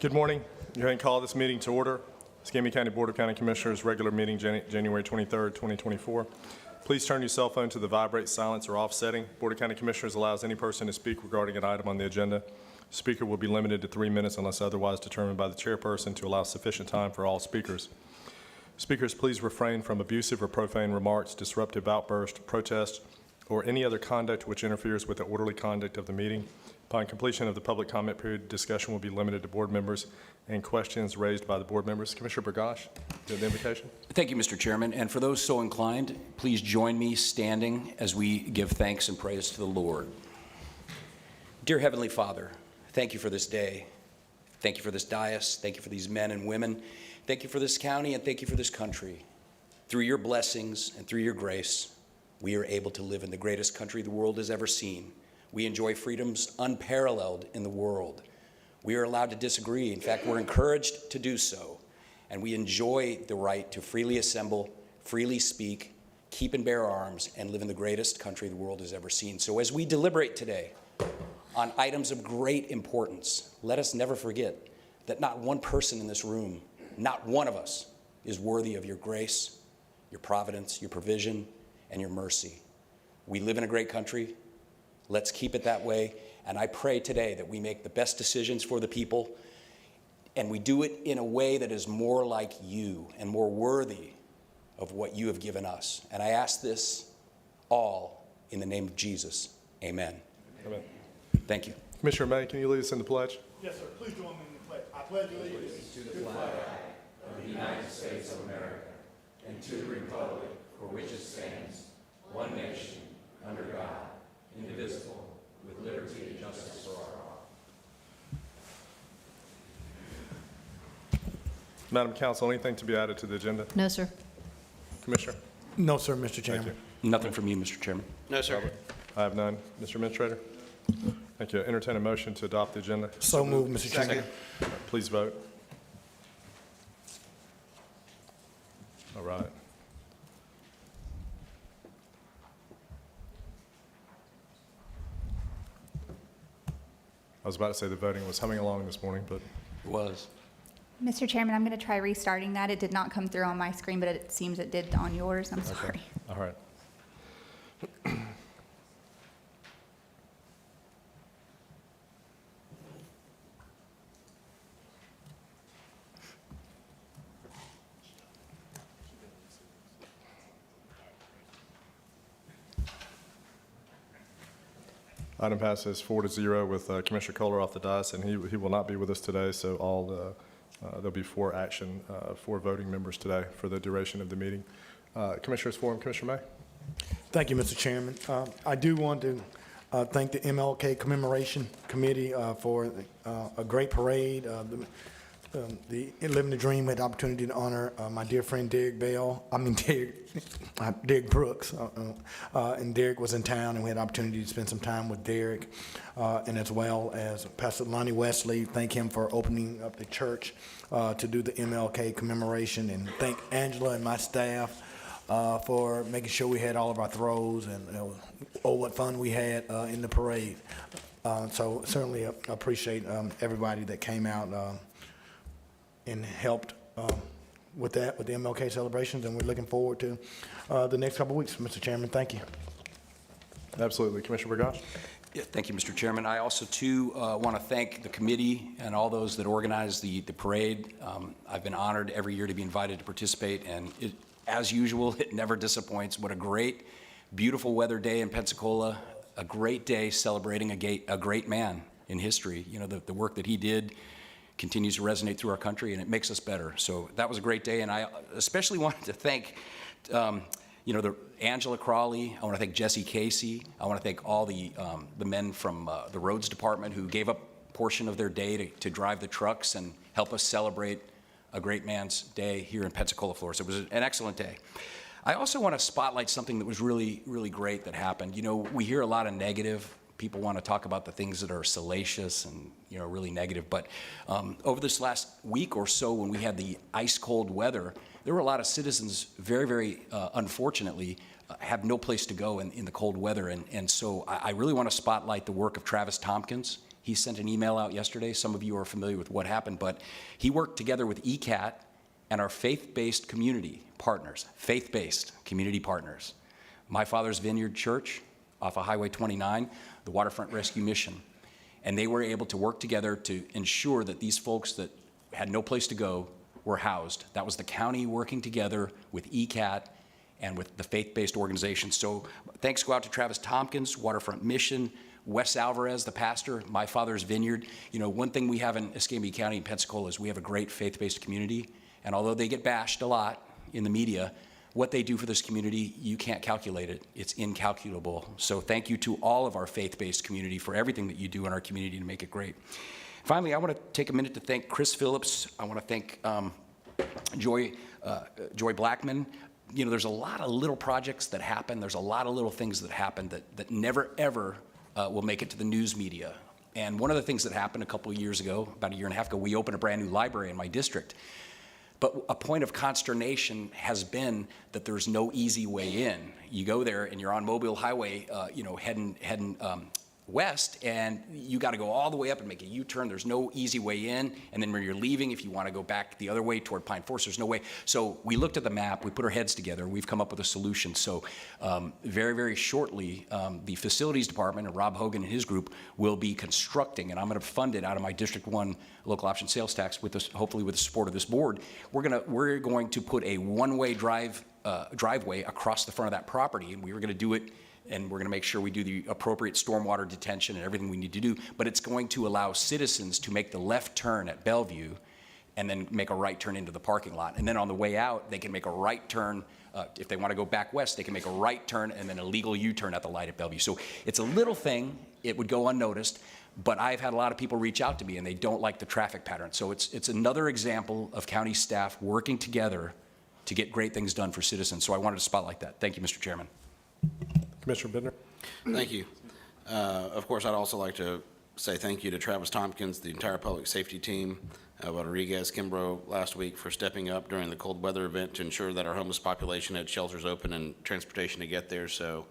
Good morning. Go ahead and call this meeting to order. Escambia County Board of County Commissioners, regular meeting January 23rd, 2024. Please turn your cell phone to the vibrate, silence, or off setting. Board of County Commissioners allows any person to speak regarding an item on the agenda. Speaker will be limited to 3 minutes unless otherwise determined by the chairperson to allow sufficient time for all speakers. Speakers, please refrain from abusive or profane remarks, disruptive outbursts, protests, or any other conduct which interferes with the orderly conduct of the meeting. Upon completion of the public comment period, discussion will be limited to board members and questions raised by the board members. Commissioner Burgash, the invocation. Thank you, Mr. Chairman. And for those so inclined, please join me standing as we give thanks and praise to the Lord. Dear Heavenly Father, thank you for this day. Thank you for this dais. Thank you for these men and women. Thank you for this county, and thank you for this country. Through your blessings and through your grace, we are able to live in the greatest country the world has ever seen. We enjoy freedoms unparalleled in the world. We are allowed to disagree. In fact, we're encouraged to do so. And we enjoy the right to freely assemble, freely speak, keep and bear arms, and live in the greatest country the world has ever seen. So as we deliberate today on items of great importance, let us never forget that not one person in this room, not one of us, is worthy of your grace, your providence, your provision, and your mercy. We live in a great country. Let's keep it that way. And I pray today that we make the best decisions for the people, and we do it in a way that is more like you and more worthy of what you have given us. And I ask this all in the name of Jesus. Amen. Amen. Thank you. Commissioner May, can you lead us in the pledge? Yes, sir. Please join me in the pledge. I pledge allegiance to the flag of the United States of America and to the republic for which it stands, one nation, under God, indivisible, with liberty and justice for all. Madam Counsel, anything to be added to the agenda? No, sir. Commissioner? No, sir, Mr. Thank Chairman. you. Nothing from you, Mr. Chairman. No, sir. Robert? I have none. Mr. Administrator? Thank you. Entertain a motion to adopt the agenda. So moved, Mr. Chairman. Please vote. All right. I was about to say the voting was humming along this morning, but It was. Mr. Chairman, I'm going to try restarting that. It did not come through on my screen, but it seems it did on yours. I'm sorry. all right. Item passes 4-0 with Commissioner Kohler off the dais, and he will not be with us today, so there'll be four voting members today for the duration of the meeting. Commissioners Forum, Commissioner May. Thank you, Mr. Chairman. I do want to thank the MLK Commemoration Committee for a great parade. The Living the Dream had the opportunity to honor my dear friend Derek Brooks, and Derek was in town, and we had the opportunity to spend some time with Derek, and as well as Pastor Lonnie Wesley. Thank him for opening up the church to do the MLK commemoration, and thank Angela and my staff for making sure we had all of our throws, and what fun we had in the parade. So certainly appreciate everybody that came out and helped with that, with the MLK celebrations, and we're looking forward to the next couple of weeks, Mr. Chairman. Thank you. Absolutely. Commissioner Burgash. Yeah, thank you, Mr. Chairman. I also, too, want to thank the committee and all those that organized the parade. I've been honored every year to be invited to participate, and as usual, it never disappoints. What a great, beautiful weather day in Pensacola, a great day celebrating a great man in history. You know, the work that he did continues to resonate through our country, and it makes us better. So that was a great day, and I especially wanted to thank the Angela Crawley. I want to thank Jesse Casey. I want to thank all the men from the roads department who gave up a portion of their day to drive the trucks and help us celebrate a great man's day here in Pensacola, Florida. So it was an excellent day. I also want to spotlight something that was really, really great that happened. You know, we hear a lot of negative. People want to talk about the things that are salacious and, you know, really negative. But over this last week or so, when we had the ice cold weather, there were a lot of citizens, very, very unfortunately, have no place to go in the cold weather. And so I really want to spotlight the work of Travis Tompkins He sent an email out yesterday. Some of you are familiar with what happened, but he worked together with ECAT and our faith-based community partners, faith-based community partners. My Father's Vineyard Church off of Highway 29, the Waterfront Rescue Mission. And they were able to work together to ensure that these folks that had no place to go were housed. That was the county working together with ECAT and with the faith-based organizations. So thanks go out to Travis Tompkins, Waterfront Mission, Wes Alvarez, the pastor, My Father's Vineyard. You know, one thing we have in Escambia County and Pensacola is we have a great faith-based community. And although they get bashed a lot in the media, what they do for this community, you can't calculate it. It's incalculable. So thank you to all of our faith-based community for everything that you do in our community to make it great. Finally, I want to take a minute to thank Chris Phillips. I want to thank Joy Blackman. You know, there's a lot of little projects that happen. There's a lot of little things that happen that never, ever will make it to the news media. And one of the things that happened a couple of years ago, about a year and a half ago, we opened a brand new library in my district. But a point of consternation has been that there's no easy way in. You go there and you're on Mobile Highway, heading west, and you got to go all the way up and make a U-turn. There's no easy way in. And then when you're leaving, if you want to go back the other way toward Pine Forest, there's no way. So we looked at the map, we put our heads together, we've come up with a solution. So very, very shortly, the facilities department and Rob Hogan and his group will be constructing, and I'm going to fund it out of my District 1 local option sales tax, with this, hopefully with the support of this board. We're going to put a one-way driveway across the front of that property, and we were going to do it, and we're going to make sure we do the appropriate stormwater detention and everything we need to do, but it's going to allow citizens to make the left turn at Bellevue and then make a right turn into the parking lot. And then on the way out, they can make a right turn. If they want to go back west, they can make a right turn and then a legal U-turn at the light at Bellevue. So it's a little thing. It would go unnoticed, but I've had a lot of people reach out to me and they don't like the traffic pattern. So it's another example of county staff working together to get great things done for citizens. So I wanted to spotlight that. Thank you, Mr. Chairman. Commissioner Bittner? Thank you. Of course, I'd also like to say thank you to Travis Tompkins, the entire public safety team, Rodriguez, Kimbrough last week for stepping up during the cold weather event to ensure that our homeless population had shelters open and transportation to get there. So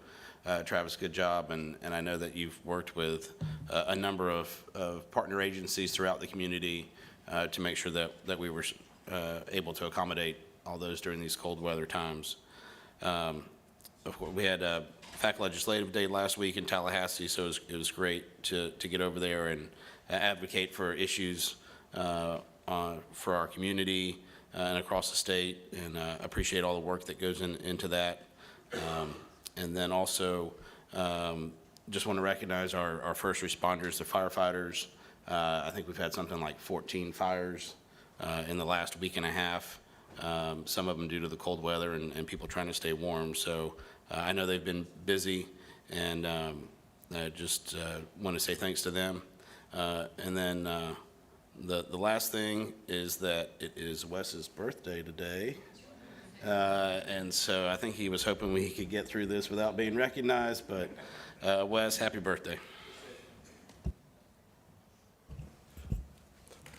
Travis, good job. And I know that you've worked with a number of partner agencies throughout the community to make sure that we were able to accommodate all those during these cold weather times. Of course, we had FACT Legislative Day last week in Tallahassee, so it was great to get over there and advocate for issues for our community and across the state, and appreciate all the work that goes into that. And then also, just want to recognize our first responders, the firefighters. I think we've had something like 14 fires in the last week and a half. Some of them due to the cold weather and people trying to stay warm. So I know they've been busy, and I just want to say thanks to them. And then the last thing is that it is Wes's birthday today. And so I think he was hoping we could get through this without being recognized, but Wes, happy birthday.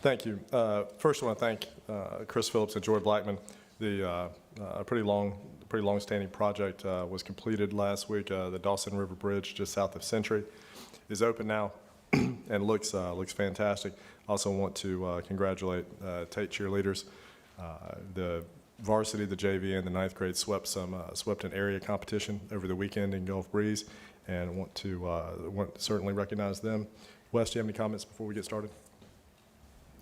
Thank you. First, I want to thank Chris Phillips and Joy Blackman. A pretty long-standing project was completed last week. The Dawson River Bridge, just south of Century, is open now and looks fantastic. Also want to congratulate Tate cheerleaders. The varsity, the JV, and the ninth grade swept an area competition over the weekend in Gulf Breeze, and want to certainly recognize them. Wes, do you have any comments before we get started?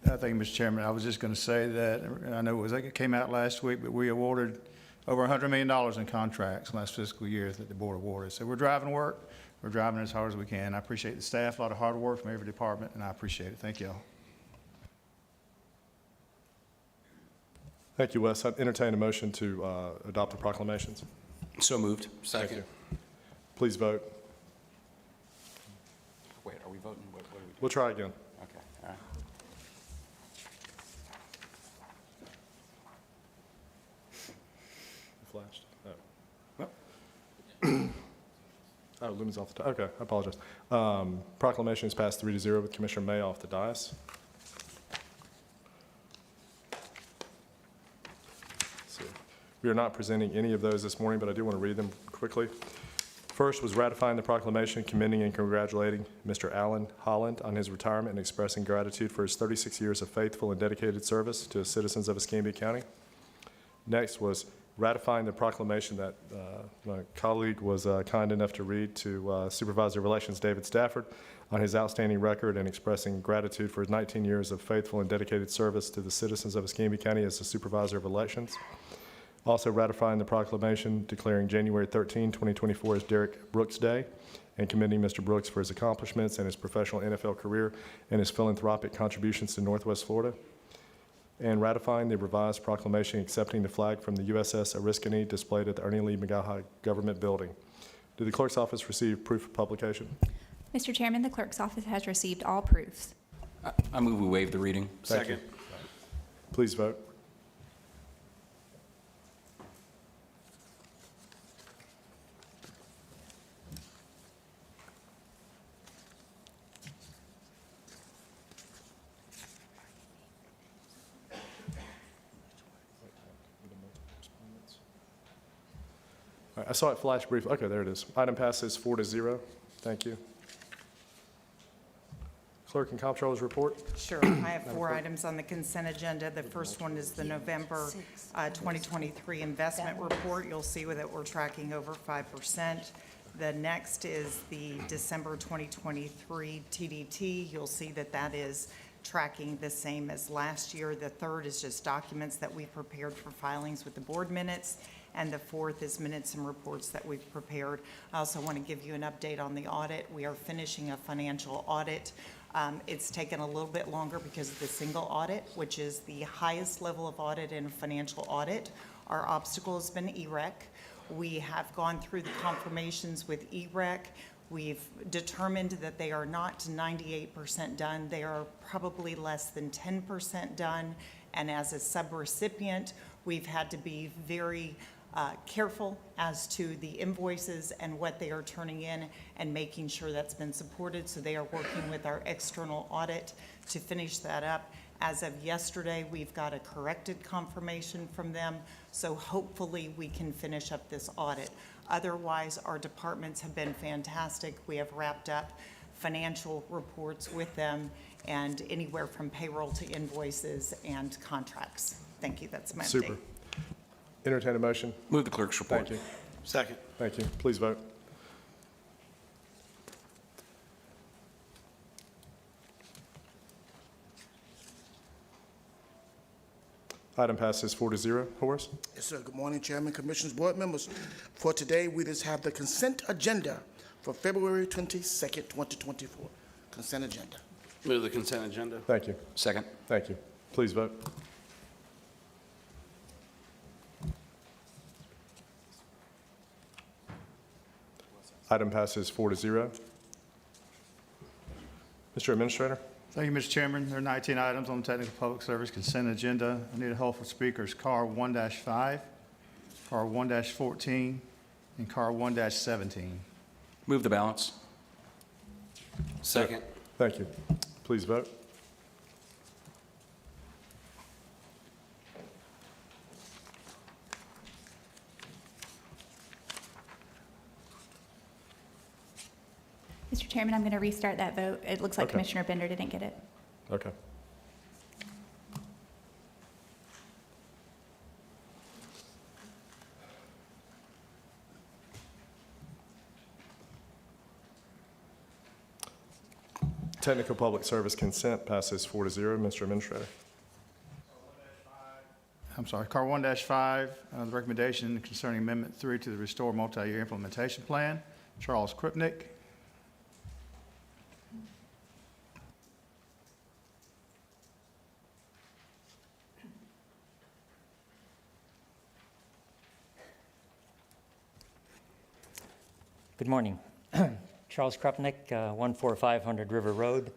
Thank you, Mr. Chairman. I was just going to say that, I know it came out last week, but we awarded over $100 million in contracts last fiscal year that the board awarded. So we're driving work. We're driving as hard as we can. I appreciate the staff, a lot of hard work from every department, and I appreciate it. Thank you all. Thank you, Wes. I'd entertain a motion to adopt the proclamations. So moved. Second. Please vote. Wait, are we voting? What are we doing? We'll try again. Okay, all right. Flashed. Oh, Lumen's off the top. Okay, I apologize. Proclamation is passed 3-0 with Commissioner May off the dais. We are not presenting any of those this morning, but I do want to read them quickly. First was ratifying the proclamation commending and congratulating Mr. Alan Holland on his retirement and expressing gratitude for his 36 years of faithful and dedicated service to the citizens of Escambia County. Next was ratifying the proclamation that my colleague was kind enough to read to Supervisor of Elections David Stafford on his outstanding record and expressing gratitude for his 19 years of faithful and dedicated service to the citizens of Escambia County as the Supervisor of Elections. Also ratifying the proclamation declaring January 13, 2024 as Derek Brooks Day and commending Mr. Brooks for his accomplishments and his professional NFL career and his philanthropic contributions to Northwest Florida. And ratifying the revised proclamation accepting the flag from the USS Oriskany displayed at the Ernie Lee McGaha Government Building. Did the clerk's office receive proof of publication? Mr. Chairman, the clerk's office has received all proofs. I move we waive the reading. Thank you. Second. Please vote. All right, I saw it flash briefly. Okay, there it is. Item passes 4-0. Thank you. Clerk and Comptroller's report. Sure. I have 4 items on the consent agenda. The first one is the November 2023 investment report. You'll see that we're tracking over 5%. The next is the December 2023 TDT. You'll see that that is tracking the same as last year. The third is just documents that we've prepared for filings with the board minutes. And the fourth is minutes and reports that we've prepared. I also want to give you an update on the audit. We are finishing a financial audit. It's taken a little bit longer because of the single audit, which is the highest level of audit in a financial audit. Our obstacle has been EREC. We have gone through the confirmations with EREC. We've determined that they are not 98% done. They are probably less than 10% done. And as a subrecipient, we've had to be very careful as to the invoices and what they are turning in and making sure that's been supported. So they are working with our external audit to finish that up. As of yesterday, we've got a corrected confirmation from them. So hopefully we can finish up this audit. Otherwise, our departments have been fantastic. We have wrapped up financial reports with them and anywhere from payroll to invoices and contracts. Thank you. That's my update. Super. Entertain a motion. Move the clerk's report. Thank you. Second. Thank you. Please vote. Item passes 4-0. Horace? Yes, sir. Good morning, Chairman, Commissioners, Board members. For today, we just have the consent agenda for February 22nd, 2024. Consent agenda. Move the consent agenda. Thank you. Second. Thank you. Please vote. Item passes 4-0. Mr. Administrator? Thank you, Mr. Chairman. There are 19 items on the technical public service consent agenda. I need a hold for speakers CAR 1-5, CAR 1-14, and CAR 1-17. Move the balance. Second. Thank you. Please vote. Mr. Chairman, I'm going to restart that vote. It looks like Okay. Commissioner Bender didn't get it. Okay. Technical public service consent passes 4-0. Mr. Administrator? I'm sorry, CAR 1-5, the recommendation concerning Amendment 3 to the Restore Multi-Year Implementation Plan, Charles Krupnick. Good morning. Charles Krupnick, 14500 River Road,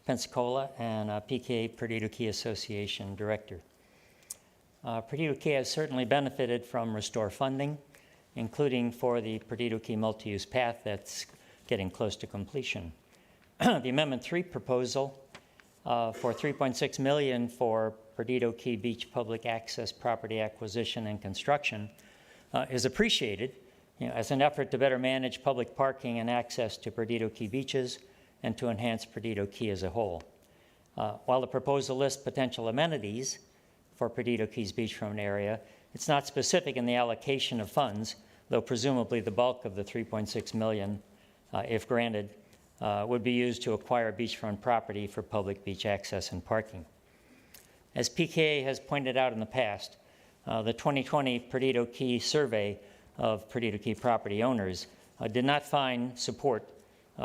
Pensacola, and PKA Perdido Key Association Director. Perdido Key has certainly benefited from Restore funding, including for the Perdido Key multi-use path that's getting close to completion. The Amendment 3 proposal for $3.6 million for Perdido Key Beach public access property acquisition and construction is appreciated as an effort to better manage public parking and access to Perdido Key beaches and to enhance Perdido Key as a whole. While the proposal lists potential amenities for Perdido Key's beachfront area, it's not specific in the allocation of funds, though presumably the bulk of the $3.6 million, if granted, would be used to acquire beachfront property for public beach access and parking. As PKA has pointed out in the past, the 2020 Perdido Key survey of Perdido Key property owners did not find support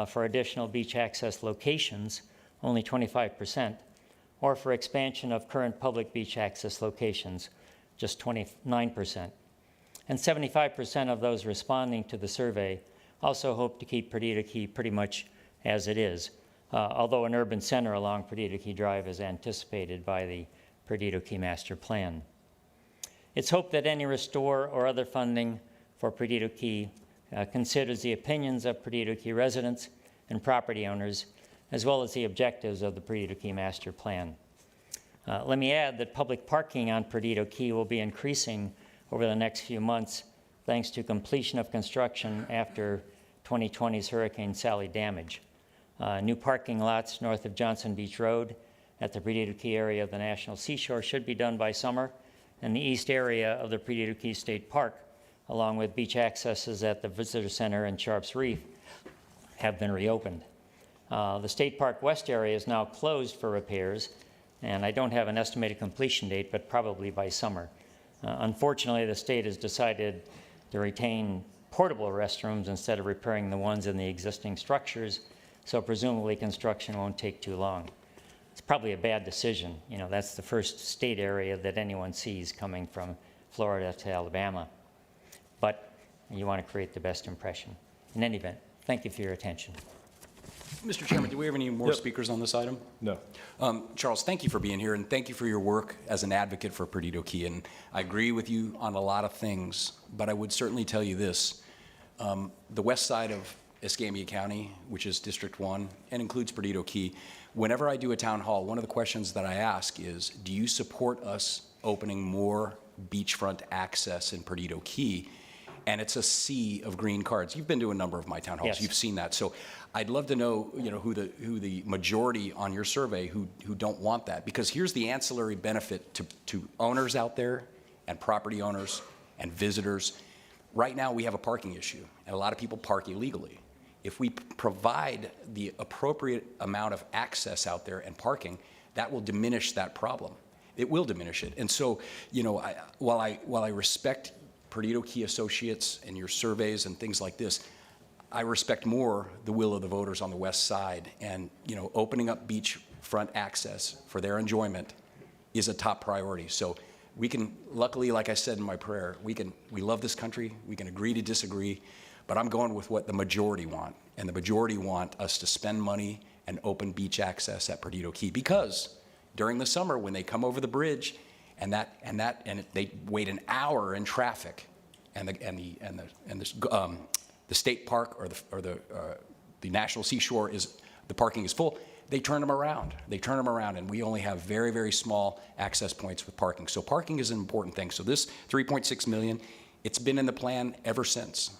for additional beach access locations, only 25%, or for expansion of current public beach access locations, just 29%. And 75% of those responding to the survey also hope to keep Perdido Key pretty much as it is, although an urban center along Perdido Key Drive is anticipated by the Perdido Key Master Plan. It's hoped that any restore or other funding for Perdido Key considers the opinions of Perdido Key residents and property owners, as well as the objectives of the Perdido Key Master Plan. Let me add that public parking on Perdido Key will be increasing over the next few months thanks to completion of construction after 2020's Hurricane Sally damage. New parking lots north of Johnson Beach Road at the Perdido Key area of the National Seashore should be done by summer, and the east area of the Perdido Key State Park, along with beach accesses at the Visitor Center and Sharps Reef, have been reopened. The State Park West area is now closed for repairs, and I don't have an estimated completion date, but probably by summer. Unfortunately, the state has decided to retain portable restrooms instead of repairing the ones in the existing structures, so presumably construction won't take too long. It's probably a bad decision. You know, that's the first state area that anyone sees coming from Florida to Alabama. But you want to create the best impression. In any event, thank you for your attention. Mr. Chairman, do we have any more speakers on this item? No. Charles, thank you for being here, and thank you for your work as an advocate for Perdido Key. And I agree with you on a lot of things, but I would certainly tell you this. The west side of Escambia County, which is District 1, and includes Perdido Key, whenever I do a town hall, one of the questions that I ask is, do you support us opening more beachfront access in Perdido Key? And it's a sea of green cards. You've been to a number of my town halls. Yes. You've seen that. So I'd love to know, who the majority on your survey who don't want that. Because here's the ancillary benefit to owners out there and property owners and visitors. Right now, we have a parking issue, and a lot of people park illegally. If we provide the appropriate amount of access out there and parking, that will diminish that problem. It will diminish it. And so, while I respect Perdido Key Associates and your surveys and things like this, I respect more the will of the voters on the west side. And, opening up beachfront access for their enjoyment is a top priority. So we can, luckily, like I said in my prayer, we love this country, we can agree to disagree, but I'm going with what the majority want. And the majority want us to spend money and open beach access at Perdido Key, because during the summer when they come over the bridge and they wait an hour in traffic, and the state park or the National Seashore the parking is full, they turn them around. And we only have very, very small access points with parking. So parking is an important thing. So this $3.6 million, it's been in the plan ever since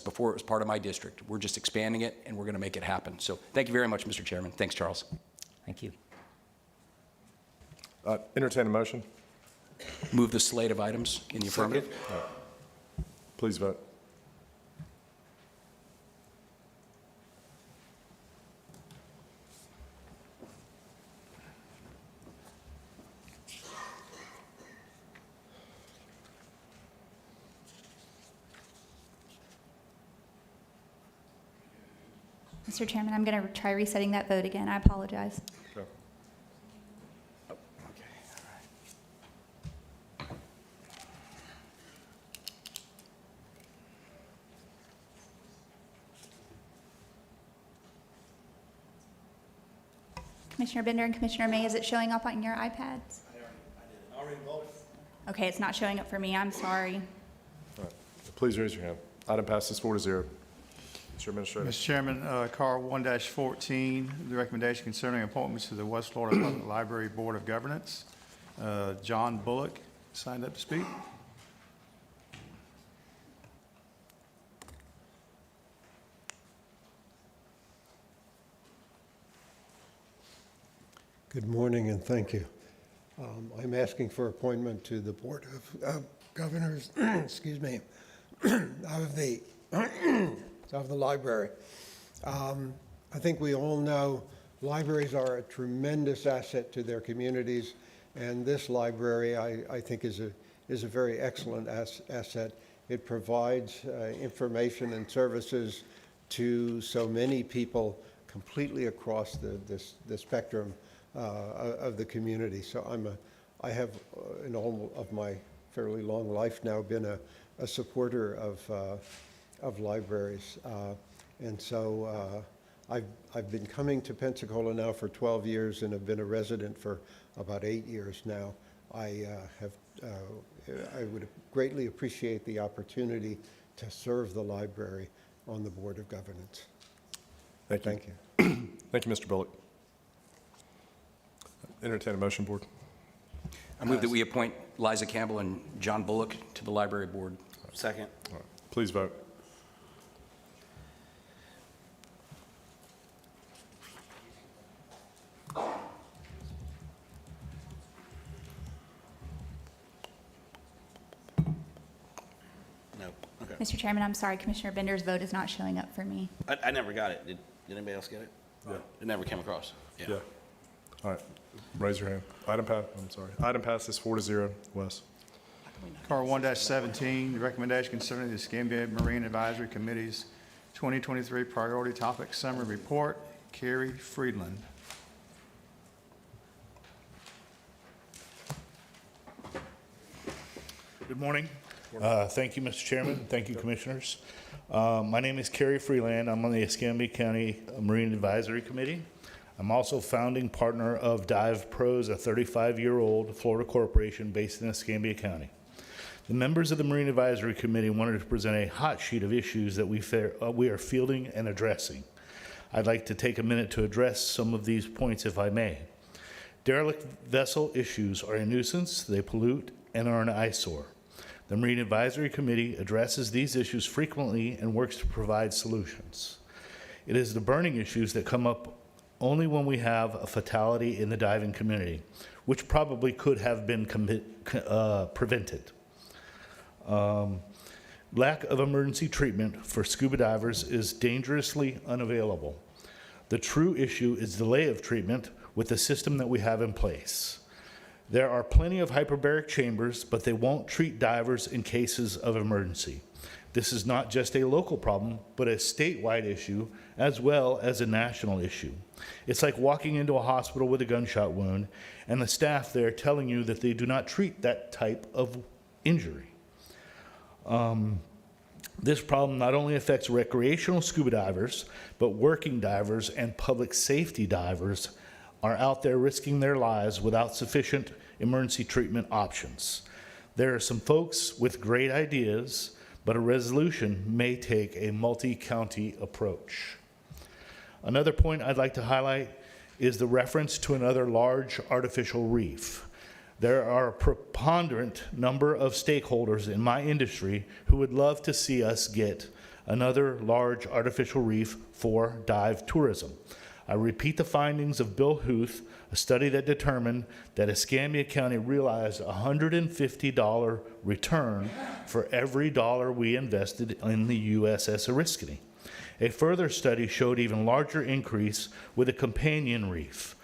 before it was part of my district. We're just expanding it, and we're going to make it happen. So thank you very much, Mr. Chairman. Thanks, Charles. Thank you. Entertain a motion. Move the slate of items in the affirmative. Please vote. Mr. Chairman, I'm going to try resetting that vote again. I apologize. Okay. Commissioner Bender and Commissioner May, is it showing up on your iPads? I already voted. Okay, it's not showing up for me. I'm sorry. All right. Please raise your hand. Item passes 4-0. Mr. Administrator. Mr. Chairman, CAR 1-14, the recommendation concerning appointments to the West Florida Public Library Board of Governance. John Bullock signed up to speak. Good morning and thank you. I'm asking for appointment to the Board of Governors, excuse me, of the library. I think we all know libraries are a tremendous asset to their communities, and this library, I think, is a very excellent asset. It provides information and services to so many people completely across the spectrum of the community. So I have, in all of my fairly long life now, been a supporter of libraries. And so I've been coming to Pensacola now for 12 years and have been a resident for about 8 years now. I would greatly appreciate the opportunity to serve the library on the Board of Governance. Thank you. Thank you. Thank you, Mr. Bullock. Entertain a motion, Board. I move that we appoint Liza Campbell and John Bullock to the Library Board. Second. All right. Please vote. No. Okay. Mr. Chairman, I'm sorry, Commissioner Bender's vote is not showing up for me. I never got it. Did anybody else get it? Yeah. It never came across. Yeah. All right. Raise your hand. Item passes 4-0. Wes. R 1-17, the recommendation concerning the Escambia Marine Advisory Committee's 2023 Priority Topic Summary Report. Carrie Friedland. Good morning. Thank you, Mr. Chairman. Thank you, Commissioners. My name is Kerry Freeland. I'm on the Escambia County Marine Advisory Committee. I'm also founding partner of Dive Pros, a 35-year-old Florida corporation based in Escambia County. The members of the Marine Advisory Committee wanted to present a hot sheet of issues that we are fielding and addressing. I'd like to take a minute to address some of these points, if I may. Derelict vessel issues are a nuisance, they pollute, and are an eyesore. The Marine Advisory Committee addresses these issues frequently and works to provide solutions. It is the burning issues that come up only when we have a fatality in the diving community, which probably could have been prevented. Lack of emergency treatment for scuba divers is dangerously unavailable. The true issue is delay of treatment with the system that we have in place. There are plenty of hyperbaric chambers, but they won't treat divers in cases of emergency. This is not just a local problem, but a statewide issue as well as a national issue. It's like walking into a hospital with a gunshot wound and the staff there telling you that they do not treat that type of injury. This problem not only affects recreational scuba divers, but working divers and public safety divers are out there risking their lives without sufficient emergency treatment options. There are some folks with great ideas, but a resolution may take a multi-county approach. Another point I'd like to highlight is the reference to another large artificial reef. There are a preponderant number of stakeholders in my industry who would love to see us get another large artificial reef for dive tourism. I repeat the findings of Bill Huth, a study that determined that Escambia County realized a $150 return for every dollar we invested in the USS Oriskany. A further study showed even larger increase with a companion reef.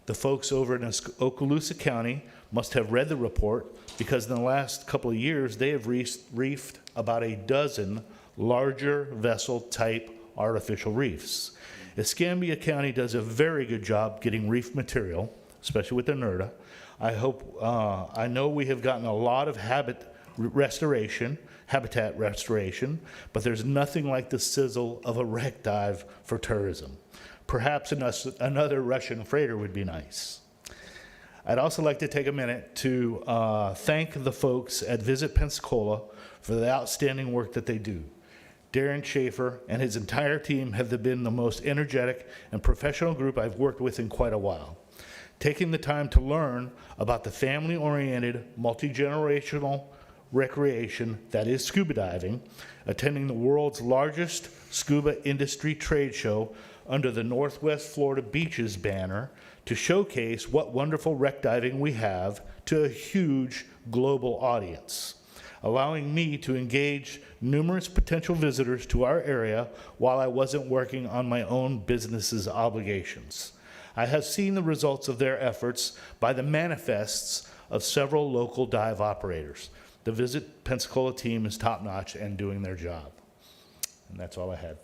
The folks over in Okaloosa County must have read the report because in the last couple of years they have reefed about a dozen larger vessel type artificial reefs. Escambia County does a very good job getting reef material, especially with the NERDA. I know we have gotten a lot of habitat restoration, but there's nothing like the sizzle of a wreck dive for tourism. Perhaps another Russian freighter would be nice. I'd also like to take a minute to thank the folks at Visit Pensacola for the outstanding work that they do. Darren Schaefer and his entire team have been the most energetic and professional group I've worked with in quite a while. Taking the time to learn about the family-oriented, multi-generational recreation that is scuba diving, attending the world's largest scuba industry trade show under the Northwest Florida Beaches banner, to showcase what wonderful wreck diving we have to a huge global audience, allowing me to engage numerous potential visitors to our area while I wasn't working on my own business's obligations. I have seen the results of their efforts by the manifests of several local dive operators. The Visit Pensacola team is top-notch and doing their job. And that's all I had.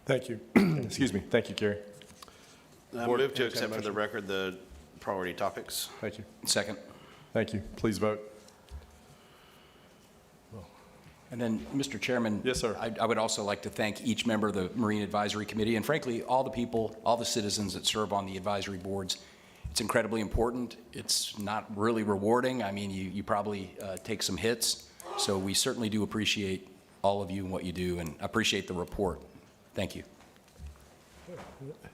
Thank you. Excuse me. Thank you, Gary. Move to accept for the record the priority topics. Thank you. Second. Thank you. Please vote. And then, Mr. Chairman. Yes, sir. I would also like to thank each member of the Marine Advisory Committee and frankly, all the people, all the citizens that serve on the advisory boards. It's incredibly important. It's not really rewarding. I mean, you probably take some hits. So we certainly do appreciate all of you and what you do and appreciate the report. Thank you.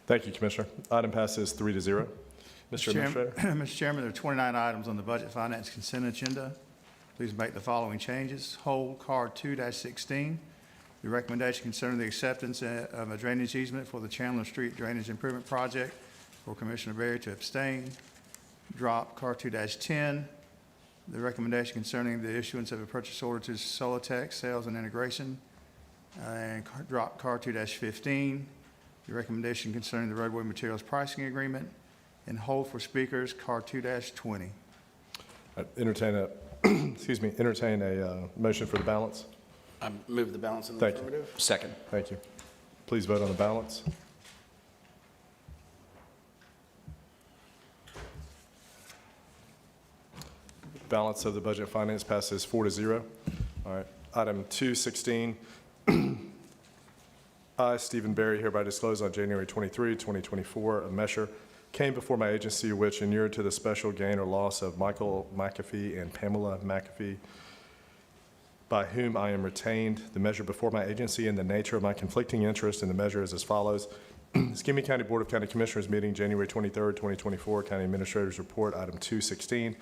Thank you, Commissioner. Item passes 3-0. Mr. Administrator. Mr. Chairman, there are 29 items on the Budget Finance Consent Agenda. Please make the following changes. Hold Card 2-16, the recommendation concerning the acceptance of a drainage easement for the Chandler Street Drainage Improvement Project for Commissioner Berry to abstain. Drop Card 2-10, the recommendation concerning the issuance of a purchase order to Solitech Sales and Integration. And drop Card 2-15, the recommendation concerning the roadway materials pricing agreement. And hold for speakers Card 2-20. Entertain a, entertain a motion for the balance. I move the balance in the Thank you. affirmative. Second. Thank you. Please vote on the balance. Balance of the budget finance passes 4-0. All right. Item 216. I, Stephen Berry, hereby disclose on January 23, 2024, a measure came before my agency which inured to the special gain or loss of Michael McAfee and Pamela McAfee, by whom I am retained. The measure before my agency and the nature of my conflicting interest in the measure is as follows. Escambia County Board of County Commissioners meeting January 23, 2024, County Administrator's Report, item 216.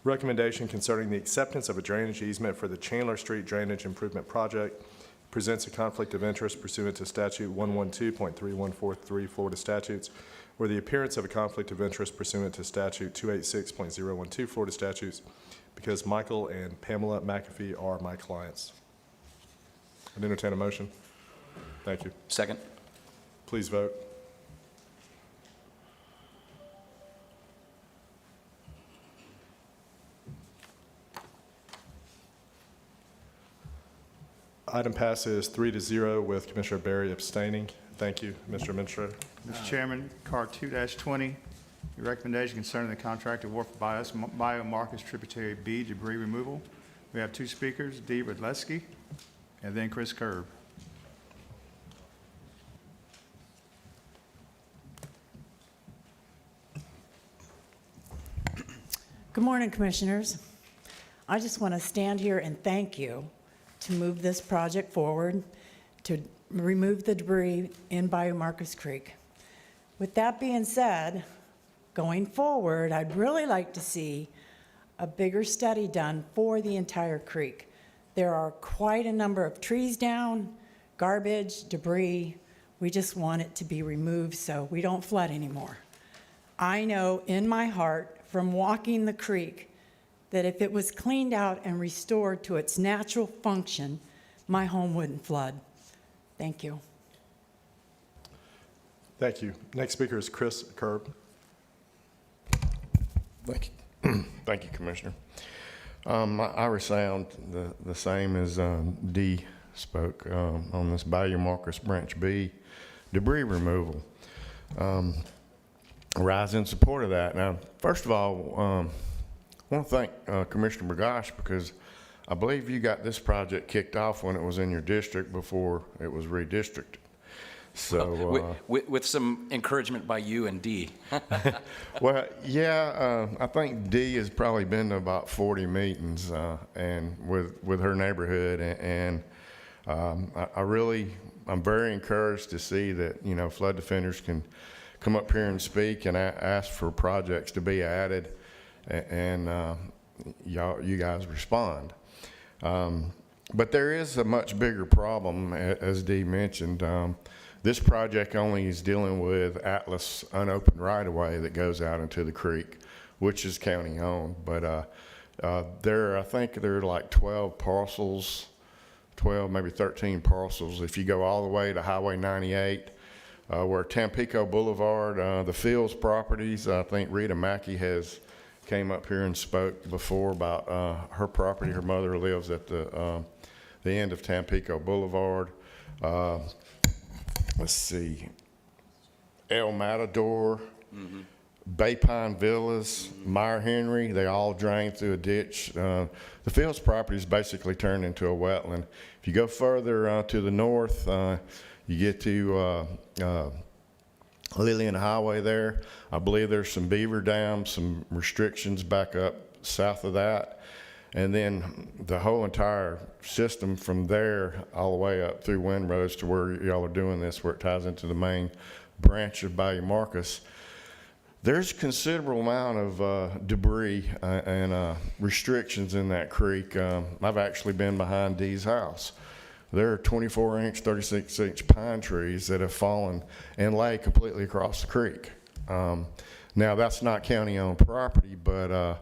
Recommendation concerning the acceptance of a drainage easement for the Chandler Street Drainage Improvement Project presents a conflict of interest pursuant to statute 112.3143 Florida statutes, or the appearance of a conflict of interest pursuant to statute 286.012 Florida statutes, because Michael and Pamela McAfee are my clients. I'd entertain a motion. Thank you. Second. Please vote. Item passes 3-0 with Commissioner Berry abstaining. Thank you, Mr. Administrator. Mr. Chairman, Card 2-20, the recommendation concerning the contract award for Biomarcus Tributary B debris removal. We have two speakers, Dee Rudleski and then Chris Kerb. Good morning, Commissioners. I just want to stand here and thank you to move this project forward, to remove the debris in Biomarcus Creek. With that being said, going forward, I'd really like to see a bigger study done for the entire creek. There are quite a number of trees down, garbage, debris. We just want it to be removed so we don't flood anymore. I know in my heart from walking the creek that if it was cleaned out and restored to its natural function, my home wouldn't flood. Thank you. Thank you. Next speaker is Chris Kerb. Thank you. Thank you, Commissioner. I resound the same as Dee spoke on this Biomarcus Branch B debris removal. Rise in support of that. Now, first of all, I want to thank Commissioner Bergosh because I believe you got this project kicked off when it was in your district before it was redistricted. So with some encouragement by you and Dee. well, yeah, I think Dee has probably been to about 40 meetings and with her neighborhood, and I'm very encouraged to see that flood defenders can come up here and speak and ask for projects to be added, and you guys respond. But there is a much bigger problem, as Dee mentioned. This project only is dealing with Atlas unopened right-of-way that goes out into the creek, which is county-owned. But I think there are like 12 parcels, 12, maybe 13 parcels. If you go all the way to Highway 98, where Tampico Boulevard, the Fields properties, I think Rita Mackey came up here and spoke before about her property. Her mother lives at the end of Tampico Boulevard. Let's see, El Matador, Bay Pine Villas, Meyer Henry, they all drain through a ditch. The Fields property is basically turned into a wetland. If you go further to the north, you get to Lillian Highway there. I believe there's some beaver dams, some restrictions back up south of that. And then the whole entire system from there all the way up through Windrows to where y'all are doing this, where it ties into the main branch of Bayou Marcus. There's a considerable amount of debris and restrictions in that creek. I've actually been behind Dee's house. There are 24-inch, 36-inch pine trees that have fallen and lay completely across the creek. Now, that's not county-owned property, but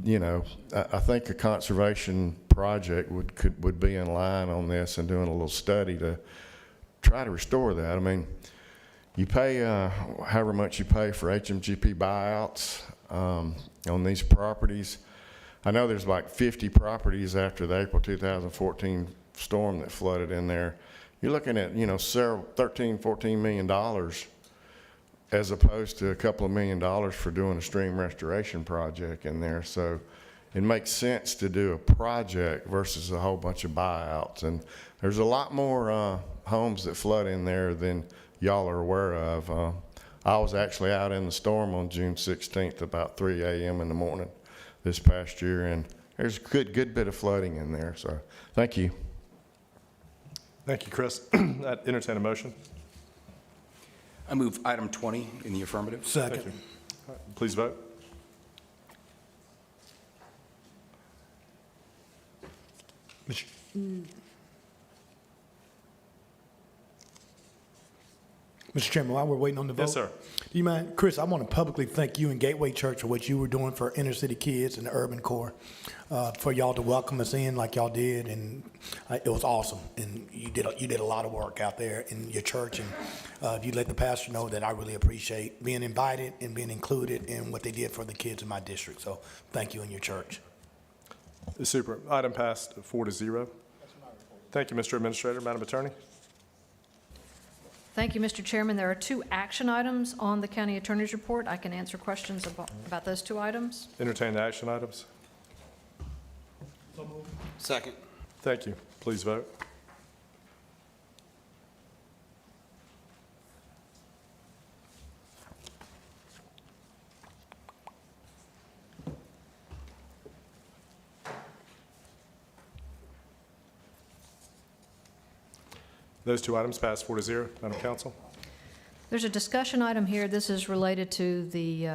you know, I think a conservation project would be in line on this and doing a little study to try to restore that. I mean, you pay however much you pay for HMGP buyouts on these properties. I know there's like 50 properties after the April 2014 storm that flooded in there. You're looking at, you know, $13–14 million as opposed to a couple of $1 million for doing a stream restoration project in there. So it makes sense to do a project versus a whole bunch of buyouts. And there's a lot more homes that flood in there than y'all are aware of. I was actually out in the storm on June 16th about 3 a.m. in the morning this past year, and there's a good bit of flooding in there. So thank you. Thank you, Chris. I entertain a motion. I move item 20 in the affirmative. Thank you. All right, please vote. Mr. Chairman, while we're waiting on the vote. Yes, sir. Do you mind, Chris, I want to publicly thank you and Gateway Church for what you were doing for inner city kids and the urban core, for y'all to welcome us in like y'all did, and it was awesome. And you did a lot of work out there in your church, and if you let the pastor know that I really appreciate being invited and being included in what they did for the kids in my district. So thank you and your church. Super. Item passed 4-0. Thank you, Mr. Administrator. Madam Attorney. Thank you, Mr. Chairman. There are 2 action items on the county attorney's report. I can answer questions about those 2 items. Entertain the action items. Second. Thank you. Please vote. Those 2 items pass 4-0. Madam Counsel. There's a discussion item here. This is related to the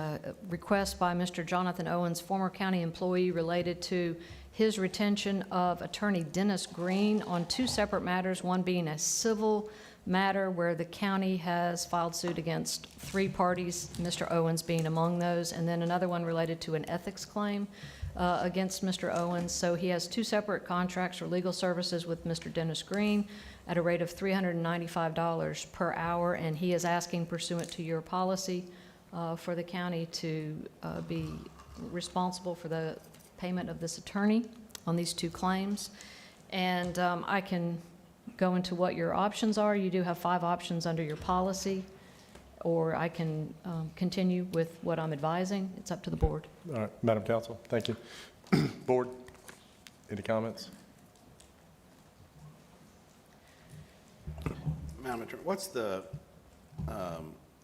request by Mr. Jonathan Owens, former county employee, related to his retention of Attorney Dennis Green on 2 separate matters, one being a civil matter where the county has filed suit against 3 parties, Mr. Owens being among those, and then another one related to an ethics claim against Mr. Owens. So he has 2 separate contracts for legal services with Mr. Dennis Green at a rate of $395 per hour, and he is asking, pursuant to your policy, for the county to be responsible for the payment of this attorney on these 2 claims. And I can go into what your options are. You do have 5 options under your policy, or I can continue with what I'm advising. It's up to the board. All right, Madam Counsel, thank you. Board, any comments? Madam Attorney, what's the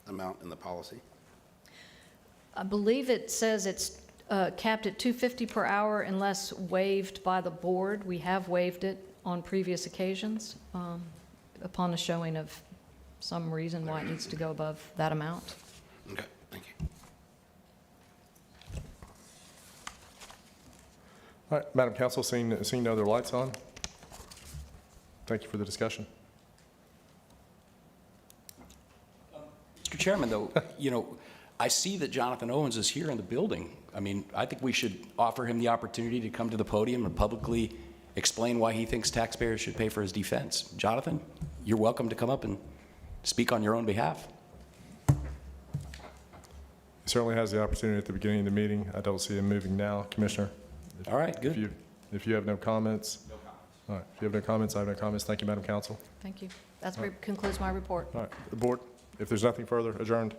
amount in the policy? I believe it says it's capped at $250 per hour unless waived by the board. We have waived it on previous occasions upon a showing of some reason why it needs to go above that amount. Okay, thank you. All right, Madam Counsel, seeing no other lights on, thank you for the discussion. Chairman, though, I see that Jonathan Owens is here in the building. I mean, I think we should offer him the opportunity to come to the podium and publicly explain why he thinks taxpayers should pay for his defense. Jonathan, you're welcome to come up and speak on your own behalf. He certainly has the opportunity at the beginning of the meeting. I don't see him moving now. Commissioner? All right, good. If you have no comments. No comments. All right, if you have no comments, I have no comments. Thank you, Madam Council. Thank you. That concludes my report. All right, the board, if there's nothing further, adjourned.